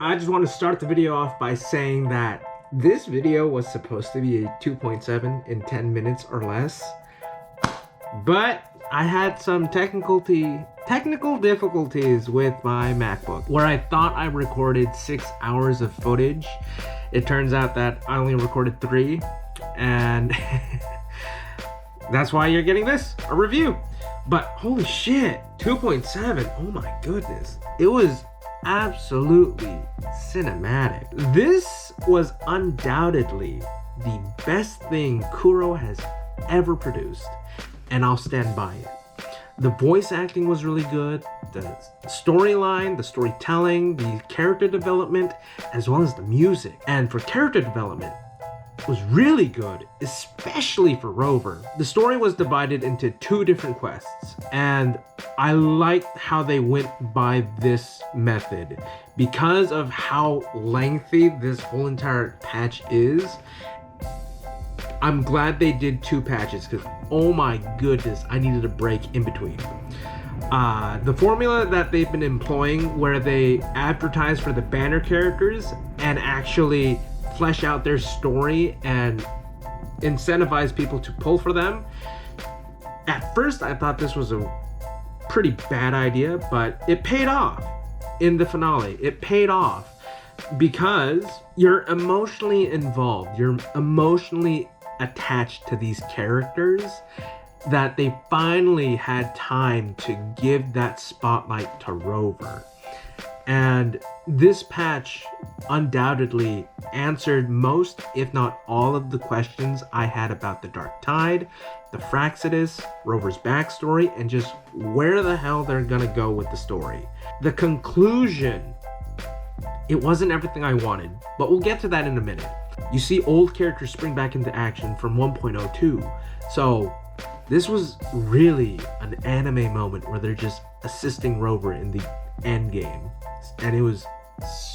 I just want to start the video off by saying that this video was supposed to be a 2.7 in 10 minutes or less, but I had some technical difficulties with my MacBook where I thought I recorded 6 hours of footage. It turns out that I only recorded 3, and that's why you're getting this, a review. But holy shit, 2.7, oh my goodness. It was absolutely cinematic. This was undoubtedly the best thing Kuro has ever produced, and I'll stand by it. The voice acting was really good, the storyline, the storytelling, the character development, as well as the music. And for character development, was really good, especially for Rover. The story was divided into 2 different quests, and I liked how they went by this method. Because of how lengthy this whole entire patch is, I'm glad they did 2 patches, because oh my goodness, I needed a break in between. The formula that they've been employing, where they advertise for the banner characters and actually flesh out their story and incentivize people to pull for them. At first, I thought this was a pretty bad idea, but it paid off in the finale. It paid off because you're emotionally involved. You're emotionally attached to these characters, that they finally had time to give that spotlight to Rover. And this patch undoubtedly answered most, if not all, of the questions I had about the Dark Tide, the Fraxidus, Rover's backstory, and just where the hell they're gonna go with the story. The conclusion, it wasn't everything I wanted, but we'll get to that in a minute. You see old characters spring back into action from 1.02, so this was really an anime moment where they're just assisting Rover in the end game, and it was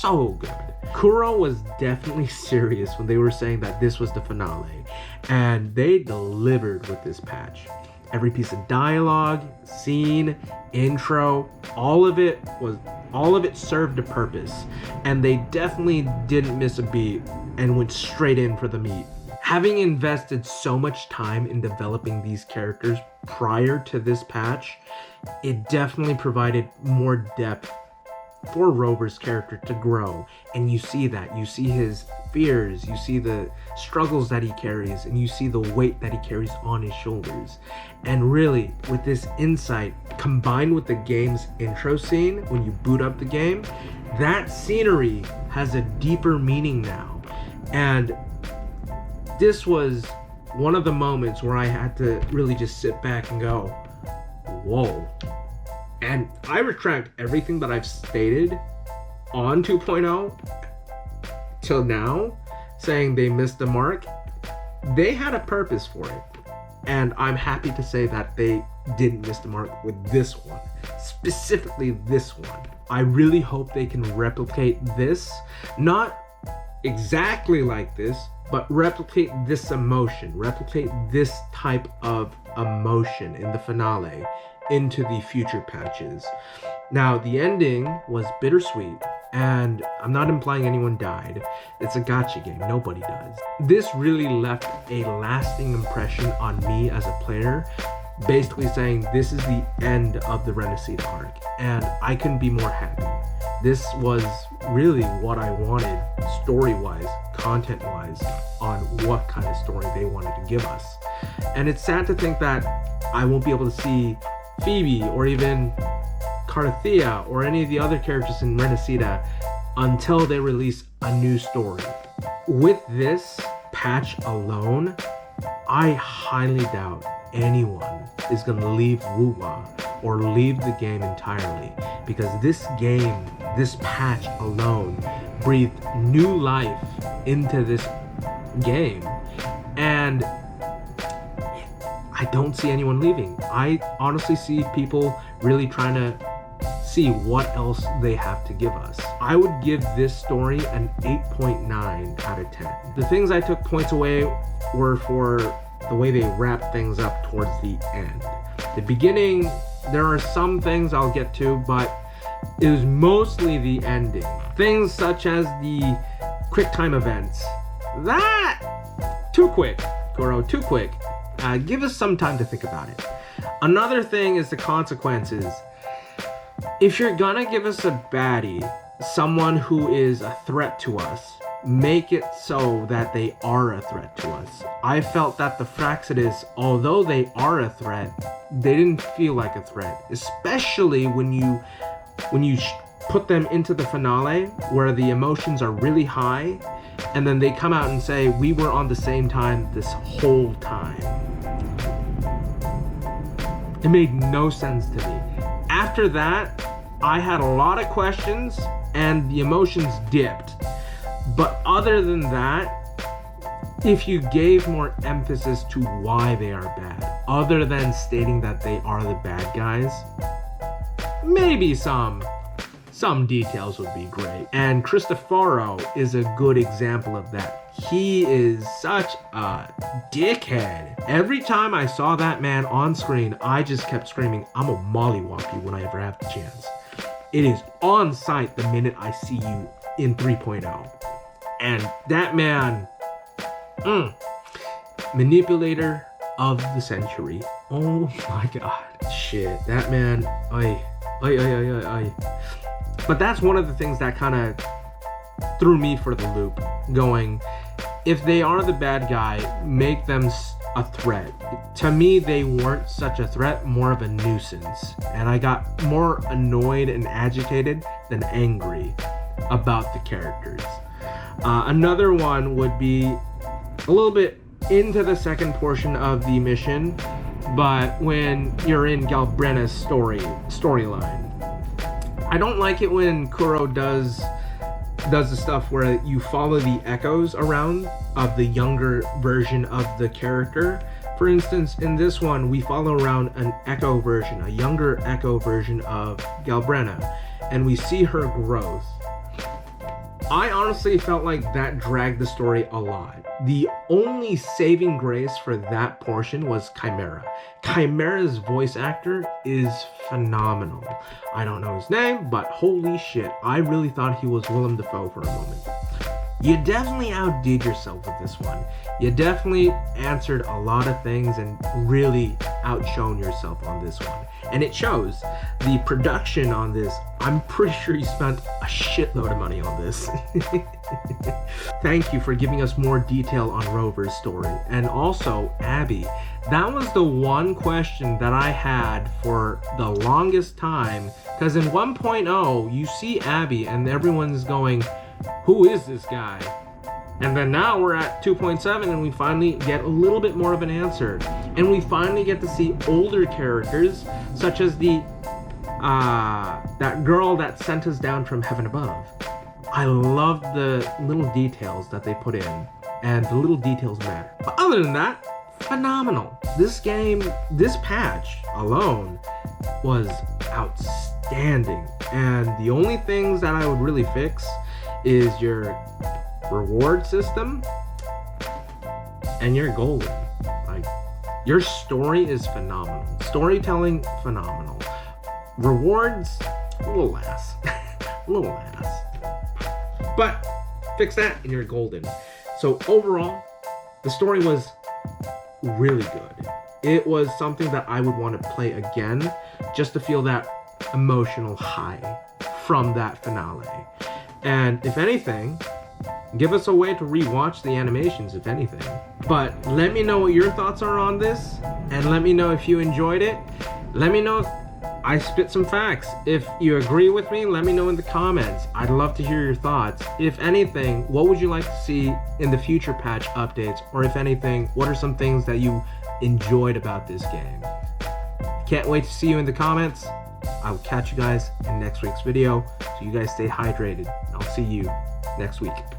so good. Kuro was definitely serious when they were saying that this was the finale, and they delivered with this patch. Every piece of dialogue, scene, intro, all of it served a purpose, and they definitely didn't miss a beat and went straight in for the meat. Having invested so much time in developing these characters prior to this patch, it definitely provided more depth for Rover's character to grow. And you see that. You see his fears, you see the struggles that he carries, and you see the weight that he carries on his shoulders. And really, with this insight, combined with the game's intro scene, when you boot up the game, that scenery has a deeper meaning now. And this was one of the moments where I had to really just sit back and go, whoa. And I retract everything that I've stated on 2.0 till now, saying they missed the mark. They had a purpose for it. And I'm happy to say that they didn't miss the mark with this one. Specifically this one. I really hope they can replicate this. Not exactly like this, but replicate this emotion. Replicate this type of emotion in the finale into the future patches. Now, the ending was bittersweet, and I'm not implying anyone died. It's a gacha game, nobody does. This really left a lasting impression on me as a player, basically saying this is the end of the Renecita arc, and I couldn't be more happy. This was really what I wanted, story-wise, content-wise, on what kind of story they wanted to give us. And it's sad to think that I won't be able to see Phoebe or even Carthea or any of the other characters in Renecita until they release a new story. With this patch alone, I highly doubt anyone is going to leave WuWa or leave the game entirely, because this game, this patch alone, breathed new life into this game, and I don't see anyone leaving. I honestly see people really trying to see what else they have to give us. I would give this story an 8.9 out of 10. The things I took points away were for the way they wrap things up towards the end. The beginning, there are some things I'll get to, but It was mostly the ending. Things such as the quick time events. That, too quick, Kuro, too quick. Give us some time to think about it. Another thing is the consequences. If you're gonna give us a baddie, someone who is a threat to us, make it so that they are a threat to us. I felt that the Fraxidus, although they are a threat, they didn't feel like a threat, especially when you put them into the finale where the emotions are really high and then they come out and say, we were on the same time this whole time. It made no sense to me. After that, I had a lot of questions and the emotions dipped. But other than that, if you gave more emphasis to why they are bad, other than stating that they are the bad guys, maybe some details would be great. And Cristoforo is a good example of that. He is such a dickhead. Every time I saw that man on screen, I just kept screaming, I'm a mollywop you when I ever have the chance. It is on sight the minute I see you in 3.0. And that man, manipulator of the century. Oh my god. Shit, that man, But that's one of the things that kind of threw me for the loop, going, if they are the bad guy, make them a threat. To me, they weren't such a threat, more of a nuisance. And I got more annoyed and agitated than angry about the characters. Another one would be a little bit into the second portion of the mission, but when you're in Galbrena's storyline. I don't like it when Kuro does the stuff where you follow the echoes around of the younger version of the character. For instance, in this one, we follow around a younger echo version of Galbrena, and we see her growth. I honestly felt like that dragged the story a lot. The only saving grace for that portion was Chimera. Chimera's voice actor is phenomenal. I don't know his name, but holy shit, I really thought he was Willem Dafoe for a moment. You definitely outdid yourself with this one. You definitely answered a lot of things and really outshone yourself on this one. And it shows. The production on this, I'm pretty sure you spent a shitload of money on this. Thank you for giving us more detail on Rover's story. And also, Abby. That was the one question that I had for the longest time. Because in 1.0, you see Abby and everyone's going, who is this guy? And then now we're at 2.7 and we finally get a little bit more of an answer. And we finally get to see older characters, such as that girl that sent us down from heaven above. I love the little details that they put in, and the little details matter. But other than that, phenomenal. This game, this patch alone was outstanding. And the only things that I would really fix is your reward system and your golden. Like, your story is phenomenal. Storytelling, phenomenal. Rewards, a little ass. A little ass. But fix that and you're golden. So overall, the story was really good. It was something that I would want to play again just to feel that emotional high from that finale. And if anything, give us a way to rewatch the animations, if anything. But let me know what your thoughts are on this, and let me know if you enjoyed it. Let me know if I spit some facts. If you agree with me, let me know in the comments. I'd love to hear your thoughts. If anything, what would you like to see in the future patch updates? Or if anything, what are some things that you enjoyed about this game? Can't wait to see you in the comments. I will catch you guys in next week's video. So you guys stay hydrated. I'll see you next week.